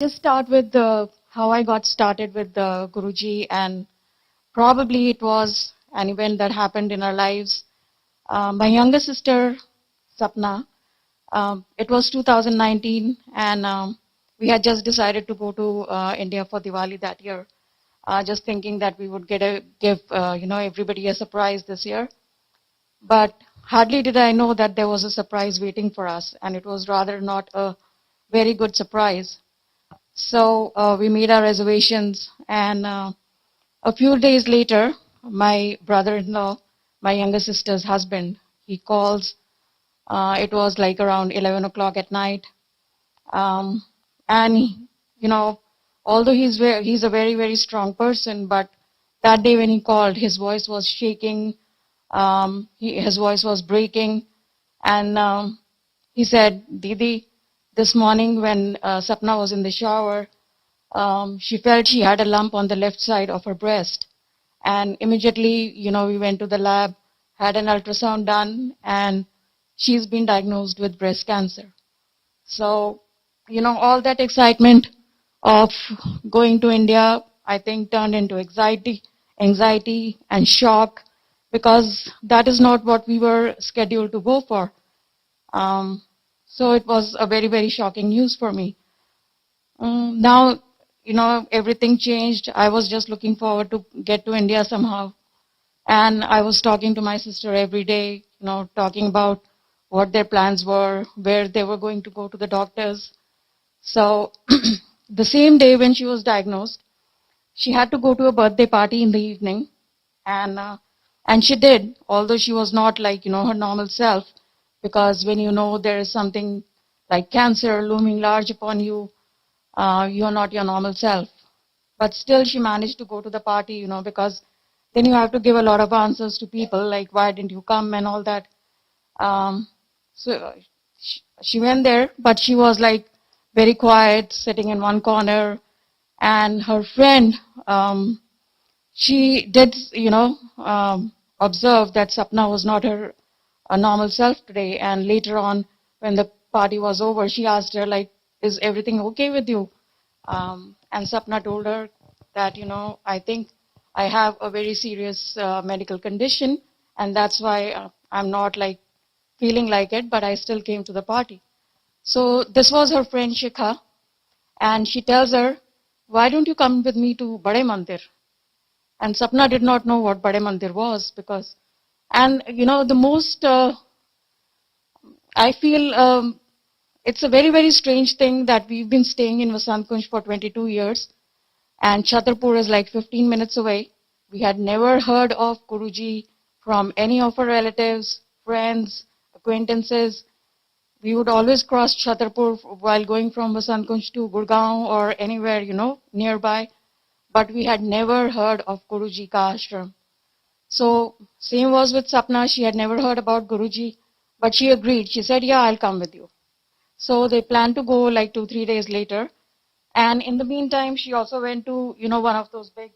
Just start with how I got started with the Guruji, and probably it was an event that happened in our lives. My younger sister, Sapna, it was 2019, and we had just decided to go to India for Diwali that year, just thinking that we would give everybody a surprise this year. But hardly did I know that there was a surprise waiting for us, and it was rather not a very good surprise. So we made our reservations, and a few days later, my brother-in-law, my younger sister's husband, he calls. It was like around 11 o'clock at night, and although he's a very very strong person, but that day when he called, his voice was shaking, his voice was breaking, and he said, "Didi, this morning when Sapna was in the shower, she felt she had a lump on the left side of her breast. And immediately, we went to the lab, had an ultrasound done, and she's been diagnosed with breast cancer." So, all that excitement of going to India, I think, turned into anxiety and shock, because that is not what we were scheduled to go for. So it was a very, very shocking news for me. Now, everything changed. I was just looking forward to get to India somehow. And I was talking to my sister every day, talking about what their plans were, where they were going to go to the doctors. So the same day when she was diagnosed, she had to go to a birthday party in the evening. And she did, although she was not like, her normal self. Because when there is something like cancer looming large upon you, you're not your normal self. But still she managed to go to the party, because then you have to give a lot of answers to people, like, why didn't you come and all that. So she went there, but she was like very quiet, sitting in one corner. And her friend, she did, observe that Sapna was not her normal self today. And later on, when the party was over, she asked her, like, is everything okay with you? And Sapna told her that, I think I have a very serious medical condition, and that's why I'm not like feeling like it, but I still came to the party. So this was her friend Shikha, and she tells her, why don't you come with me to Bade Mandir? And Sapna did not know what Bade Mandir was, because, and the most, I feel it's a very, very strange thing that we've been staying in Vasant Kunj for 22 years, and Chhatarpur is like 15 minutes away. We had never heard of Guruji from any of our relatives, friends, acquaintances. We would always cross Chhatarpur while going from Vasant Kunj to Gurgaon or anywhere, nearby. But we had never heard of Guruji ka ashram. So same was with Sapna. She had never heard about Guruji, but she agreed. She said, yeah, I'll come with you. So they planned to go like 2-3 days later. And in the meantime, she also went to, one of those big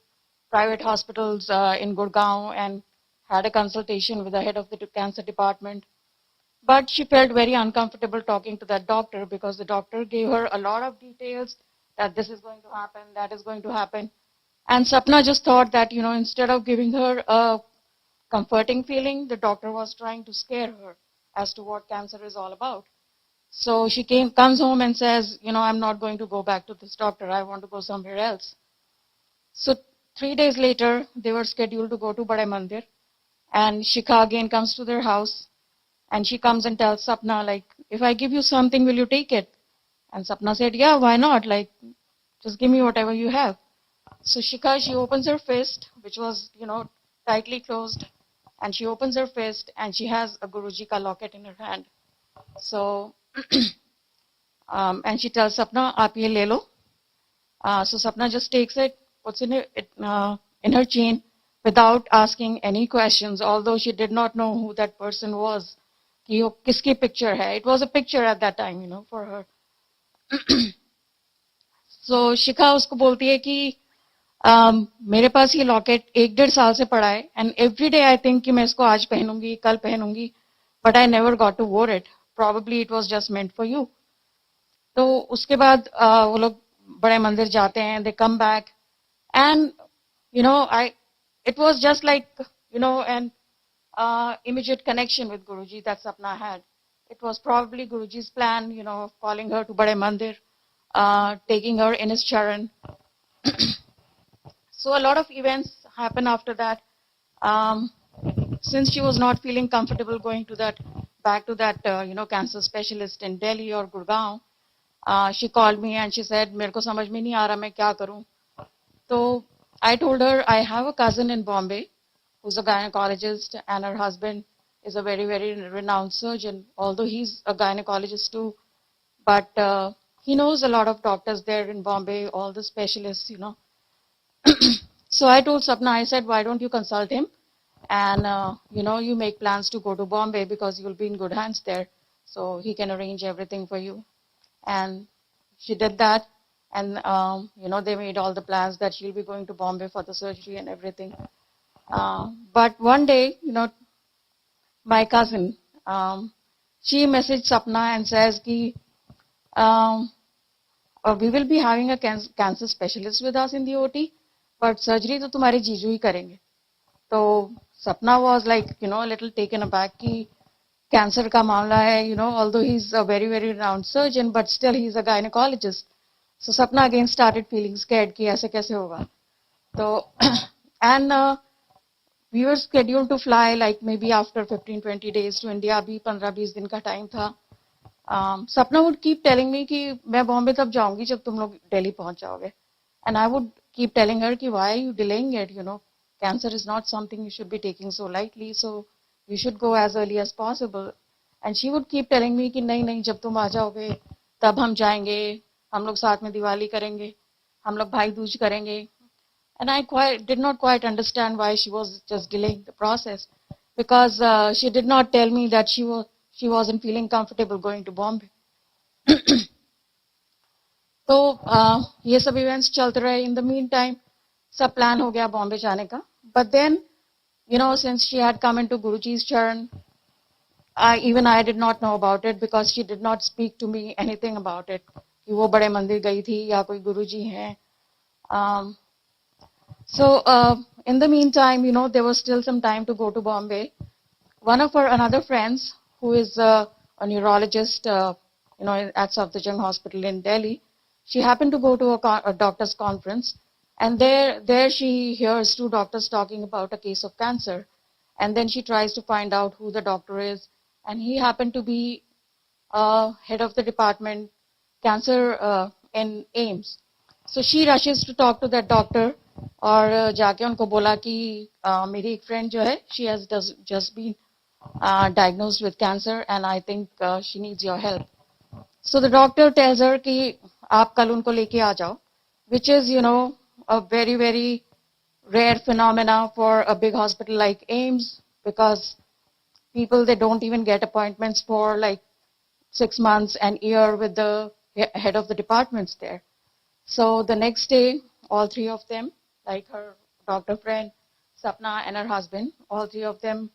private hospitals in Gurgaon and had a consultation with the head of the cancer department. But she felt very uncomfortable talking to that doctor, because the doctor gave her a lot of details that this is going to happen, that is going to happen. And Sapna just thought that, instead of giving her a comforting feeling, the doctor was trying to scare her as to what cancer is all about. So she comes home and says, I'm not going to go back to this doctor. I want to go somewhere else. So 3 days later, they were scheduled to go to Bade Mandir. And Shikha again comes to their house. And she comes and tells Sapna, like, if I give you something, will you take it? And Sapna said, yeah, why not? Like, just give me whatever you have. So Shikha, she opens her fist, which was, tightly closed. And she opens her fist and she has a Guruji ka locket in her hand. So, and she tells Sapna, aap ye le lo. So Sapna just takes it, puts in her chain without asking any questions, although she did not know who that person was. Ki wo kiski picture hai. It was a picture at that time, for her. So Shikha usko bolti hai ki, मेरे पास ये locket 1-1.5 साल से पड़ा है, and every day I think कि मैं इसको आज पहनूंगी, कल पहनूंगी, but I never got to wore it. Probably it was just meant for you. तो उसके बाद वो लोग बड़े मंदिर जाते हैं, they come back, and it was just like an immediate connection with Guruji that Sapna had. It was probably Guruji's plan, of calling her to Bade Mandir, taking her in his charan. So a lot of events happened after that. Since she was not feeling comfortable going to back to that cancer specialist in Delhi or Gurgaon, she called me and she said, "मेरे को समझ में नहीं आ रहा मैं क्या करूं." So I told her I have a cousin in Bombay who's a gynecologist, and her husband is a very, very renowned surgeon, although he's a gynecologist too. But he knows a lot of doctors there in Bombay, all the specialists. So I told Sapna, I said, why don't you consult him? And, you make plans to go to Bombay because you'll be in good hands there. So he can arrange everything for you. And she did that. And, they made all the plans that she'll be going to Bombay for the surgery and everything. But one day, my cousin, she messaged Sapna and says, we will be having a cancer specialist with us in the OT, but surgery to tumhare जीजू ही करेंगे. So Sapna was like, a little taken aback कि cancer का मामला है, although he's a very, very renowned surgeon, but still he's a gynecologist. So Sapna again started feeling scared कि ऐसे कैसे होगा. So, and we were scheduled to fly like maybe after 15-20 days to India. Abhi 15-20 दिन का time था. Sapna would keep telling me कि मैं बॉम्बे तब जाऊंगी जब तुम लोग दिल्ली पहुंच जाओगे. And I would keep telling her कि why are you delaying it? Cancer is not something you should be taking so lightly. So you should go as early as possible. And she would keep telling me कि नहीं जब तुम आ जाओगे तब हम जाएंगे, हम लोग साथ में दिवाली करेंगे, हम लोग भाई दूज करेंगे. And I did not quite understand why she was just delaying the process, because she did not tell me that she wasn't feeling comfortable going to Bombay. तो ये सब events चलते रहे. In the meantime, सब plan हो गया Bombay जाने का. But then, since she had come into Guruji's charan, even I did not know about it because she did not speak to me anything about it. कि वो बड़े मंदिर गई थी या कोई गुरुजी हैं. So in the meantime, there was still some time to go to Bombay. One of her another friends, who is a neurologist, at Safdarjung Hospital in Delhi, she happened to go to a doctor's conference, and there she hears two doctors talking about a case of cancer, and then she tries to find out who the doctor is, and he happened to be head of the department cancer in AIMS. So she rushes to talk to that doctor. और जाके उनको बोला कि मेरी एक friend जो है she has just been diagnosed with cancer and I think she needs your help. So the doctor tells her कि आप कल उनको लेके आ जाओ, which is a very, very rare phenomena for a big hospital like AIMS, because people, they don't even get appointments for like 6 months and year with the head of the departments there. So the next day, all three of them, like her doctor friend, Sapna, and her husband, all three of them,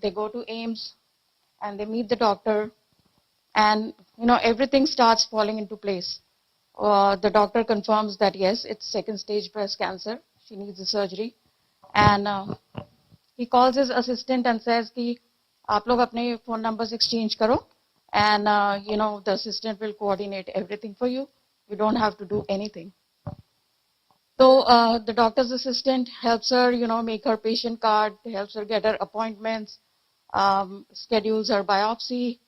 they go to AIMS and they meet the doctor, and everything starts falling into place. The doctor confirms that yes, it's second stage breast cancer. She needs the surgery, and he calls his assistant and says कि आप लोग अपने phone numbers exchange करो, and the assistant will coordinate everything for you. You don't have to do anything. So the doctor's assistant helps her, make her patient card, helps her get her appointments, schedules her biopsy.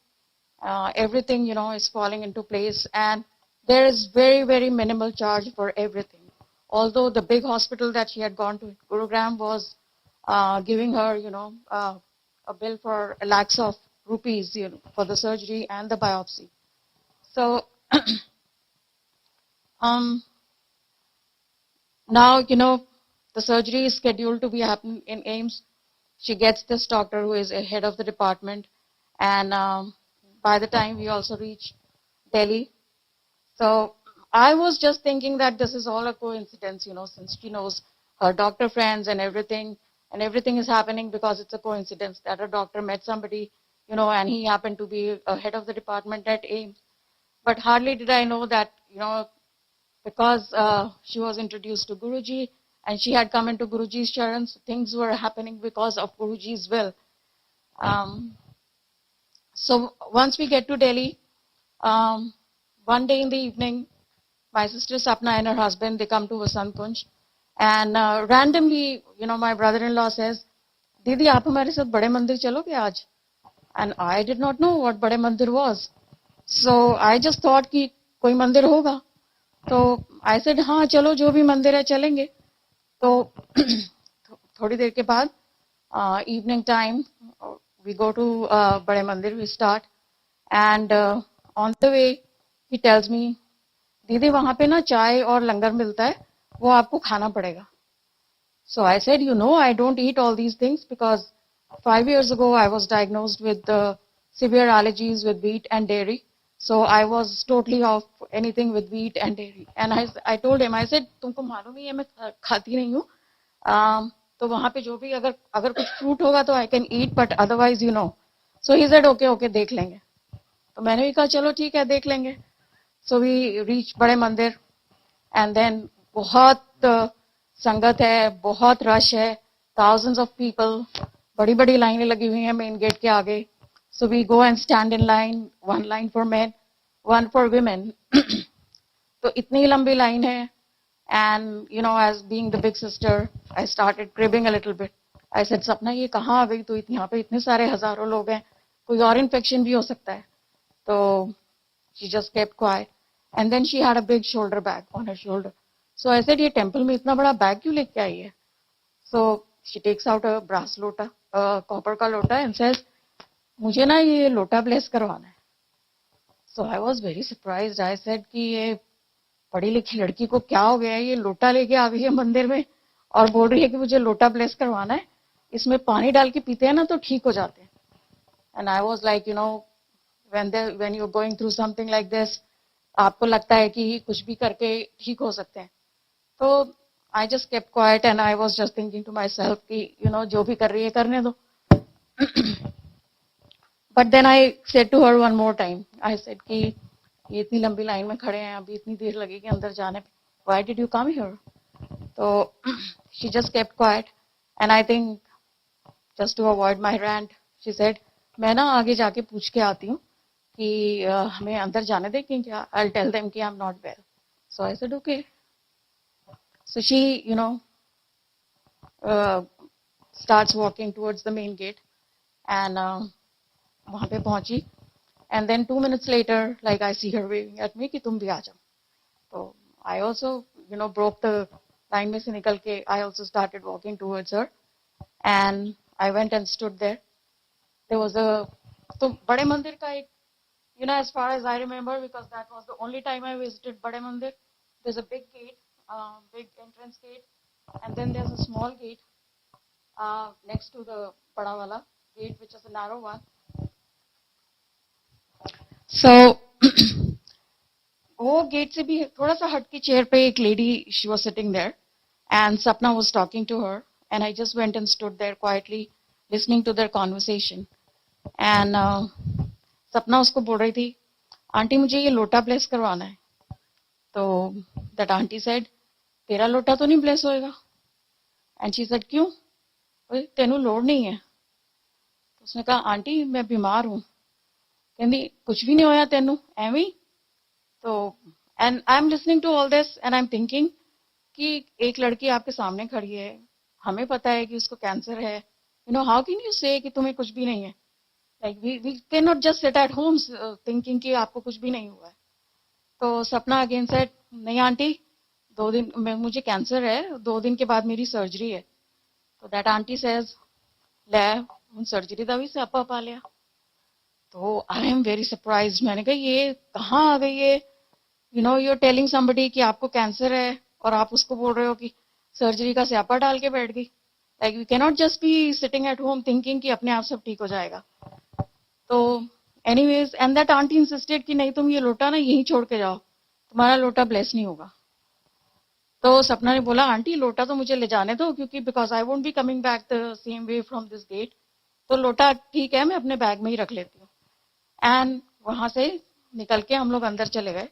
Everything, is falling into place, and there is very, very minimal charge for everything. Although the big hospital that she had gone to, Gurugram, was giving her, a bill for lakhs of rupees, for the surgery and the biopsy. So now, the surgery is scheduled to be happening in AIMS. She gets this doctor who is a head of the department. And by the time we also reach Delhi. So I was just thinking that this is all a coincidence, since she knows her doctor friends and everything is happening because it's a coincidence that her doctor met somebody, and he happened to be a head of the department at AIMS. But hardly did I know that, because she was introduced to Guruji and she had come into Guruji's charans. Things were happening because of Guruji's will. So once we get to Delhi, one day in the evening, my sister Sapna and her husband, they come to Vasant Kunj. And randomly, my brother-in-law says, Didi, aap hamare sath bade mandir chaloge aaj? And I did not know what bade mandir was. So I just thought कि कोई मंदिर होगा. तो I said, हाँ चलो जो भी मंदिर है चलेंगे. तो थोड़ी देर के बाद evening time we go to बड़े मंदिर, we start, and on the way he tells me, दीदी वहाँ पे ना चाय और लंगर मिलता है, वो आपको खाना पड़ेगा. So I said, I don't eat all these things because 5 years ago I was diagnosed with severe allergies with wheat and dairy. So I was totally off anything with wheat and dairy. And I told him, I said, तुमको मालूम ही है मैं खाती नहीं हूँ. तो वहाँ पे जो भी अगर कुछ fruit होगा तो I can eat, but otherwise, So he said, okay, देख लेंगे. तो मैंने भी कहा चलो ठीक है देख लेंगे. So we reached बड़े मंदिर and then बहुत संगत है, बहुत रश है, thousands of people, बड़ी लाइनें लगी हुई हैं मेन गेट के आगे. So we go and stand in line, one line for men, one for women. तो इतनी लंबी लाइन है. And as being the big sister, I started cribbing a little bit. I said, सपना ये कहाँ आ गई तू, यहाँ पे इतने सारे हजारों लोग हैं, कोई और इन्फेक्शन भी हो सकता है. तो she just kept quiet. And then she had a big shoulder bag on her shoulder. So I said, ये टेम्पल में इतना बड़ा बैग क्यों लेके आई है? So she takes out a brass लोटा, copper का लोटा, and says, मुझे ना ये लोटा ब्लेस करवाना है. So I was very surprised. I said कि ये पढ़ी लिखी लड़की को क्या हो गया है, ये लोटा लेके आ गई है मंदिर में और बोल रही है कि मुझे लोटा ब्लेस करवाना है, इसमें पानी डाल के पीते हैं ना तो ठीक हो जाते हैं. And I was like, when you're going through something like this, आपको लगता है कि कुछ भी करके ठीक हो सकते हैं. तो I just kept quiet and I was just thinking to myself कि जो भी कर रही है करने दो. But then I said to her one more time, I said कि ये इतनी लंबी लाइन में खड़े हैं, अभी इतनी देर लगेगी अंदर जाने पे. Why did you come here? So she just kept quiet and I think just to avoid my rant, she said, मैं ना आगे जाके पूछ के आती हूँ कि हमें अंदर जाने दें कि क्या. I'll tell them कि I'm not well. So I said okay. So she, starts walking towards the main gate and वहाँ पे पहुँची. And then 2 minutes later, like I see her waving at me कि तुम भी आ जाओ. So I also, broke the line में से निकल के I also started walking towards her and I went and stood there. There was तो बड़े मंदिर का एक, as far as I remember, because that was the only time I visited बड़े मंदिर, there's a big gate, big entrance gate, and then there's a small gate next to the बड़ा वाला gate, which is a narrow one. So वो gate से भी थोड़ा सा हट के चेयर पे एक lady, she was sitting there and Sapna was talking to her and I just went and stood there quietly listening to their conversation. And सपना उसको बोल रही थी, आंटी मुझे ये लोटा ब्लेस करवाना है. तो that aunty said, तेरा लोटा तो नहीं ब्लेस होएगा. And she said, क्यों? तेनू लोड़ नहीं है. तो उसने कहा, आंटी मैं बीमार हूँ. कहती कुछ भी नहीं होया तेनू एवं. तो and I'm listening to all this and I'm thinking कि एक लड़की आपके सामने खड़ी है, हमें पता है कि उसको कैंसर है. How can you say कि तुम्हें कुछ भी नहीं है? Like we cannot just sit at home thinking कि आपको कुछ भी नहीं हुआ है. तो सपना अगेन सेड, नहीं आंटी 2 दिन में मुझे कैंसर है, 2 दिन के बाद मेरी सर्जरी है. तो दैट आंटी सेज, ले उन सर्जरी का भी स्यापा पा लिया. तो आई एम वेरी सरप्राइज्ड. मैंने कहा ये कहाँ आ गई है? यू आर टेलिंग समबडी कि आपको कैंसर है और आप उसको बोल रहे हो कि सर्जरी का स्यापा डाल के बैठ गई. Like we can not just be sitting at home thinking कि अपने आप सब ठीक हो जाएगा. तो anyways and that aunty insisted कि नहीं तुम ये लोटा ना यहीं छोड़ के जाओ, तुम्हारा लोटा ब्लेस नहीं होगा. तो सपना ने बोला, आंटी लोटा तो मुझे ले जाने दो क्योंकि because I won't be coming back the same way from this gate. तो लोटा ठीक है मैं अपने बैग में ही रख लेती हूँ. एंड वहां से निकल के हम लोग अंदर चले गए.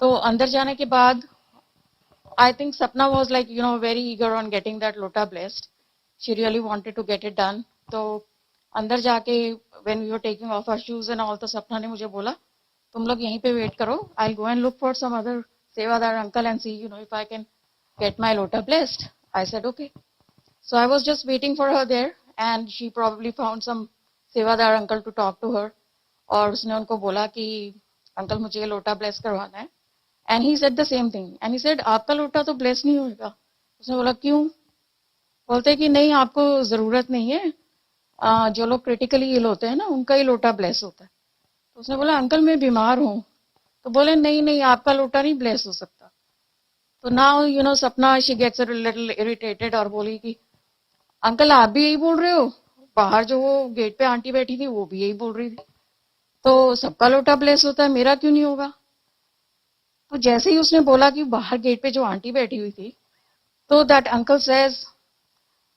तो अंदर जाने के बाद I think Sapna was like, very eager on getting that lota blessed. She really wanted to get it done. तो अंदर जाके when we were taking off our shoes and all, तो सपना ने मुझे बोला, तुम लोग यहीं पे वेट करो. I'll go and look for some other Sevadar uncle and see, if I can get my lota blessed. I said, okay. So I was just waiting for her there and she probably found some Sevadar uncle to talk to her. और उसने उनको बोला कि uncle मुझे ये लोटा bless करवाना है. And he said the same thing and he said आपका लोटा तो ब्लेस नहीं होगा. उसने बोला क्यों? बोलते कि नहीं आपको जरूरत नहीं है, जो लोग क्रिटिकली इल होते हैं ना उनका ही लोटा ब्लेस होता है. तो उसने बोला अंकल मैं बीमार हूँ. तो बोले नहीं नहीं आपका लोटा नहीं ब्लेस हो सकता. तो now Sapna she gets a little irritated और बोली कि अंकल आप भी यही बोल रहे हो, बाहर जो वो गेट पे आंटी बैठी थी वो भी यही बोल रही थी, तो सबका लोटा ब्लेस होता है, मेरा क्यों नहीं होगा? तो जैसे ही उसने बोला कि बाहर गेट पे जो आंटी बैठी हुई थी, तो दैट अंकल सेज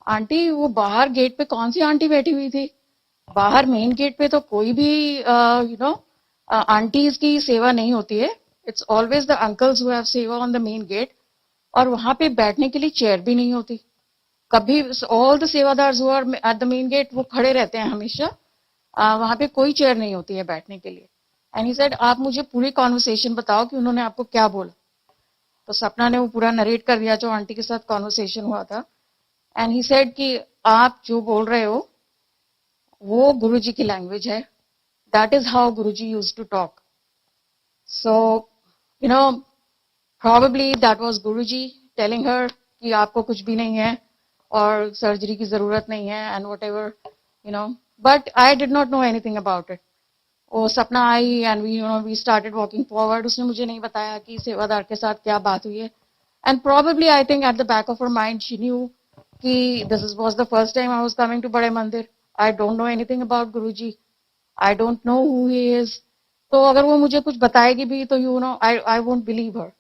आंटी वो बाहर गेट पे कौन सी आंटी बैठी हुई थी? बाहर मेन गेट पे तो कोई भी आंटीज की सेवा नहीं होती है. It's always the uncles who have seva on the main gate. और वहां पे बैठने के लिए चेयर भी नहीं होती कभी. All the sevadars who are at the main gate वो खड़े रहते हैं हमेशा. वहां पे कोई चेयर नहीं होती है बैठने के लिए. एंड ही सेड आप मुझे पूरी कॉन्वर्सेशन बताओ कि उन्होंने आपको क्या बोला. तो सपना ने वो पूरा नरेट कर दिया जो आंटी के साथ कॉन्वर्सेशन हुआ था. एंड ही सेड कि आप जो बोल रहे हो वो गुरुजी की लैंग्वेज है. That is how Guruji used to talk. So probably that was Guruji telling her कि आपको कुछ भी नहीं है और सर्जरी की जरूरत नहीं है and whatever But I did not know anything about it. वो सपना आई and we started walking forward. उसने मुझे नहीं बताया कि सेवादार के साथ क्या बात हुई है. And probably I think at the back of her mind she knew कि this was the first time I was coming to Bade Mandir. I don't know anything about Guruji. I don't know who he is. तो अगर वो मुझे कुछ बताएगी भी तो I won't believe her.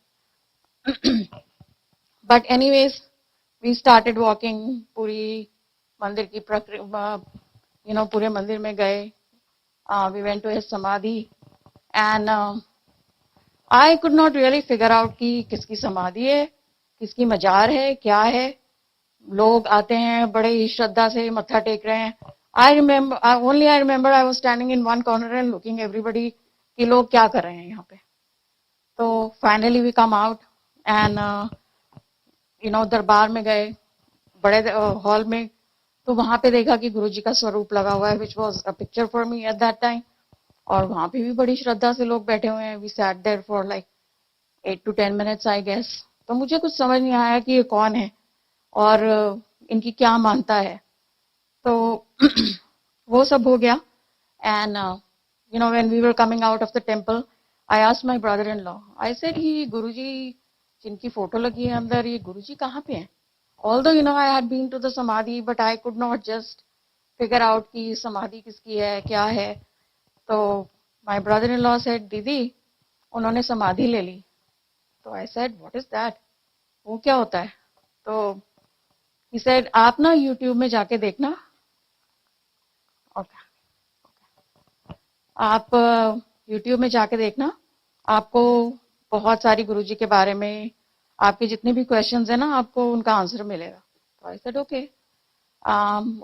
But anyways we started walking. पूरी मंदिर की प्रक्रिया पूरे मंदिर में गए. वी वेंट टू हिज समाधि and I could not really figure out कि किसकी समाधि है, किसकी मजार है, क्या है. लोग आते हैं बड़े ही श्रद्धा से मत्था टेक रहे हैं. I remember I was standing in one corner and looking everybody कि लोग क्या कर रहे हैं यहाँ पे. तो finally we come out and दरबार में गए बड़े हॉल में. तो वहां पे देखा कि गुरुजी का स्वरूप लगा हुआ है which was a picture for me at that time. और वहां पे भी बड़ी श्रद्धा से लोग बैठे हुए हैं. We sat there for like 8 to 10 minutes I guess. तो मुझे कुछ समझ नहीं आया कि ये कौन है और इनकी क्या मानता है. तो वो सब हो गया. And when we were coming out of the temple I asked my brother in law. I said he Guruji जिनकी फोटो लगी है अंदर, ये गुरुजी कहाँ पे हैं? Although I had been to the samadhi, but I could not just figure out कि समाधि किसकी है क्या है. तो my brother-in-law said, दीदी उन्होंने समाधि ले ली. तो I said, what is that? वो क्या होता है? तो he said, आप ना YouTube में जाके देखना. Okay. आप YouTube में जाके देखना, आपको बहुत सारी गुरुजी के बारे में आपके जितने भी क्वेश्चंस है ना आपको उनका आंसर मिलेगा. तो आई सेड ओके.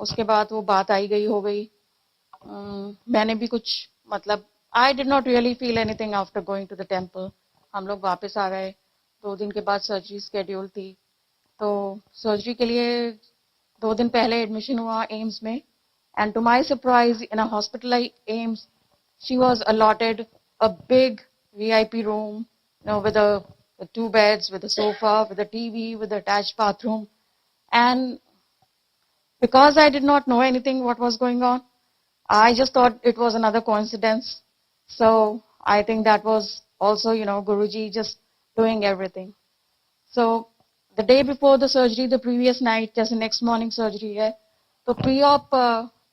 उसके बाद वो बात आई गई हो गई. मैंने भी कुछ I did not really feel anything after going to the temple. हम लोग वापस आ गए. 2 दिन के बाद सर्जरी स्केड्यूल थी. तो सर्जरी के लिए 2 दिन पहले एडमिशन हुआ एम्स में. And to my surprise in a hospital like AIIMS she was allotted a big VIP room with 2 beds, with a sofa, with a TV, with an attached bathroom. And because I did not know anything what was going on, I just thought it was another coincidence. So I think that was also, Guruji just doing everything. So the day before the surgery, the previous night, just the next morning surgery है, तो pre-op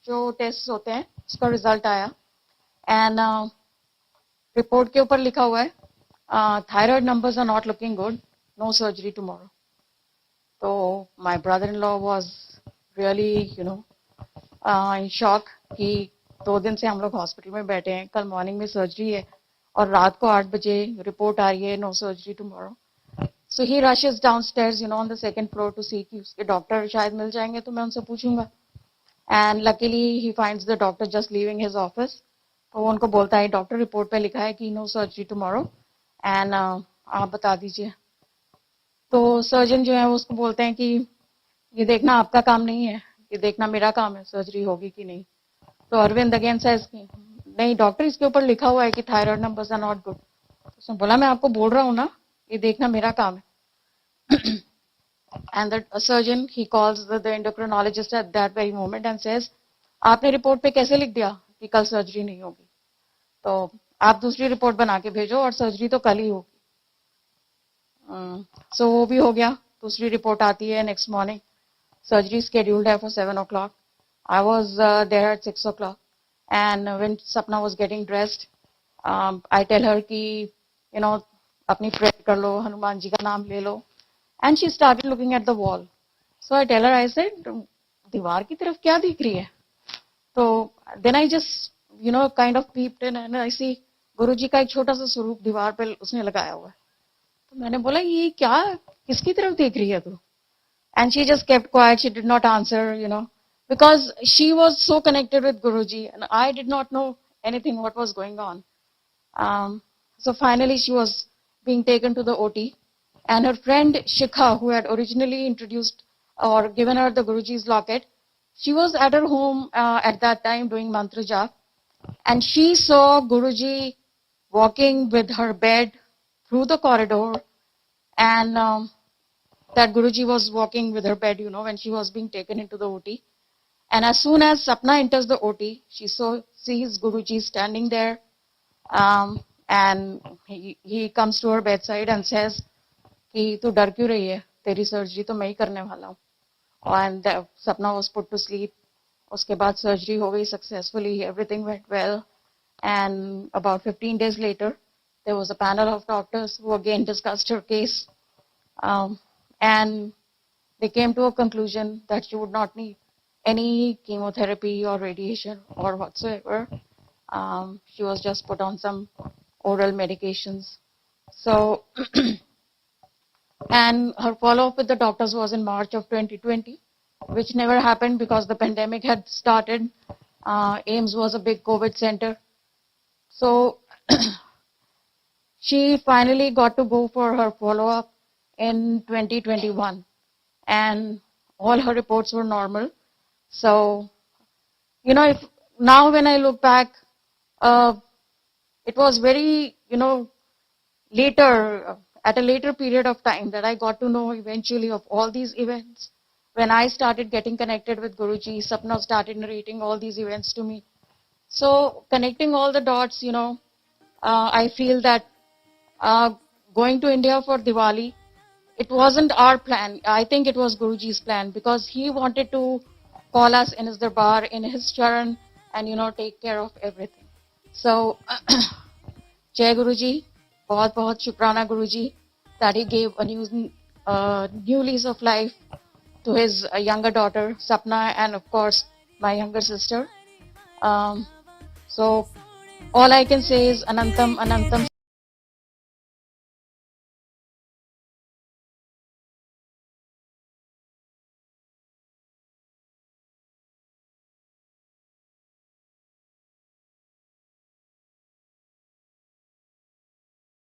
जो tests होते हैं, उसका result आया. And report के ऊपर लिखा हुआ है, thyroid numbers are not looking good, no surgery tomorrow. So my brother-in-law was really, in shock कि 2 दिन से हम लोग हॉस्पिटल में बैठे हैं, कल मॉर्निंग में सर्जरी है और रात को 8 बजे रिपोर्ट आ रही है, no surgery tomorrow. So he rushes downstairs, on the second floor to see कि उसके डॉक्टर शायद मिल जाएंगे तो मैं उनसे पूछूंगा. And luckily he finds the doctor just leaving his office. तो वो उनको बोलता है डॉक्टर रिपोर्ट पे लिखा है कि नो सर्जरी टुमारो एंड आप बता दीजिए. तो सर्जन जो है वो उसको बोलते हैं कि ये देखना आपका काम नहीं है, ये देखना मेरा काम है, सर्जरी होगी कि नहीं. तो अरविंद अगेन सेज नहीं डॉक्टर इसके ऊपर लिखा हुआ है कि thyroid numbers are not good. उसने बोला मैं आपको बोल रहा हूँ ना, ये देखना मेरा काम है. And the surgeon he calls the endocrinologist at that very moment and says आपने रिपोर्ट पे कैसे लिख दिया कि कल सर्जरी नहीं होगी, तो आप दूसरी रिपोर्ट बना के भेजो और सर्जरी तो कल ही होगी. सो वो भी हो गया. दूसरी रिपोर्ट आती है नेक्स्ट मॉर्निंग, सर्जरी स्केड्यूल्ड है for 7 o'clock. I was there at 6 o'clock and when Sapna was getting dressed, I tell her कि अपनी प्रेयर कर लो, हनुमान जी का नाम ले लो. And she started looking at the wall. So I tell her, I said, दीवार की तरफ क्या दिख रही है? तो then I just, kind of peeped in and I see गुरुजी का एक छोटा सा स्वरूप दीवार पे उसने लगाया हुआ है. तो मैंने बोला ये क्या, किसकी तरफ देख रही है तू? And she just kept quiet. She did not answer, because she was so connected with Guruji and I did not know anything what was going on. So finally she was being taken to the OT. And her friend Shikha, who had originally introduced or given her the Guruji's locket, she was at her home at that time doing mantra jap. And she saw Guruji walking with her bed through the corridor. And that Guruji was walking with her bed, when she was being taken into the OT. And as soon as Sapna enters the OT, she sees Guruji standing there. And he comes to her bedside and says, कि तू डर क्यों रही है, तेरी surgery तो मैं ही करने वाला हूँ. And Sapna was put to sleep. उसके बाद सर्जरी हो गई successfully, everything went well. And about 15 days later, there was a panel of doctors who again discussed her case. And they came to a conclusion that she would not need any chemotherapy or radiation or whatsoever. She was just put on some oral medications. So, and her follow-up with the doctors was in March of 2020, which never happened because the pandemic had started. AIMS was a big COVID center. So, she finally got to go for her follow-up in 2021. And all her reports were normal. So, if now when I look back, it was very, later, at a later period of time that I got to know eventually of all these events. When I started getting connected with Guruji, Sapna started narrating all these events to me. So connecting all the dots, I feel that going to India for Diwali, it wasn't our plan. I think it was Guruji's plan because he wanted to call us in his darbar, in his charan, and take care of everything. So, Jai Guruji. बहुत बहुत शुक्राना गुरुजी that he gave a new lease of life to his younger daughter Sapna and of course my younger sister. So all I can say is Anantam Anantam